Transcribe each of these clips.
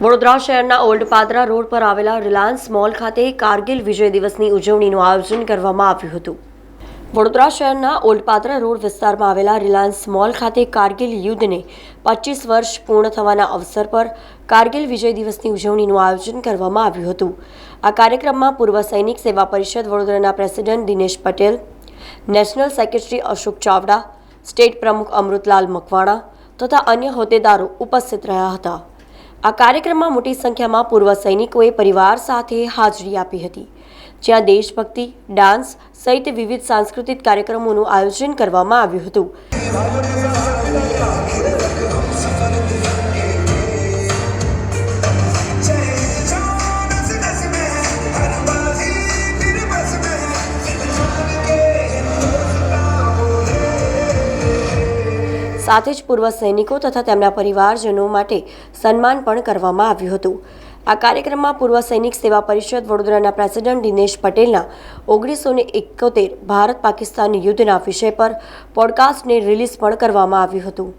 વડોદરા શહેરના old Padra road પર આવેલા રિલાયન્સ મોલ ખાતે કારગિલ વિજય દિવસની ઉજવણીનું આયોજન કરવામાં આવ્યું હતું। વડોદરા શહેરના ઓલ્ડ પાદરા રોડ વિસ્તારમાં આવેલા રિલાયન્સ મોલ ખાતે કારગિલ યુદ્ધને 25 વર્ષ પૂર્ણ થવાના અવસર પર કારગિલ વિજય દિવસની ઉજવણીનું આયોજન કરવામાં આવ્યું હતું। આ કાર્યક્રમમાં પૂર્વ સૈનિક સેવા પરિષદ વડોદરાના president Dinesh Patel, national secretary Ashok Chavda, state પ્રમુખ અમૃતલાલ મકવાણા તથા અન્ય હોદ્દેદારો ઉપસ્થિત રહ્યા હતા। આ કાર્યક્રમમાં મોટી સંખ્યામાં પૂર્વ સૈનિકોએ પરિવાર સાથે હાજરી આપી હતી, જ્યાં દેશભક્તિ, ડાન્સ સહિત વિવિધ સાંસ્કૃતિક કાર્યક્રમોનું આયોજન કરવામાં આવ્યું હતું। સાથે જ પૂર્વ સૈનિકો તથા તેમના પરિવારજનો માટે સન્માન પણ કરવામાં આવ્યું હતું। આ કાર્યક્રમમાં પૂર્વ સૈનિક સેવા પરિષદ વડોદરાના પ્રેસિડેન્ટ દિનેશ પટેલના 1971 ભારત પાકિસ્તાન યુદ્ધના વિષય પર પોડકાસ્ટને રિલીઝ પણ કરવામાં આવ્યું હતું।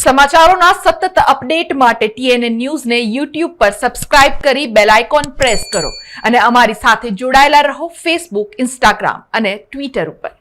સમાચારોના સતત અપડેટ માટે TNN ન્યૂઝને YouTube પર સબસ્ક્રાઇબ કરી બેલ આઇકોન પ્રેસ કરો અને અમારી સાથે જોડાયેલા રહો Facebook, Instagram અને Twitter ઉપર।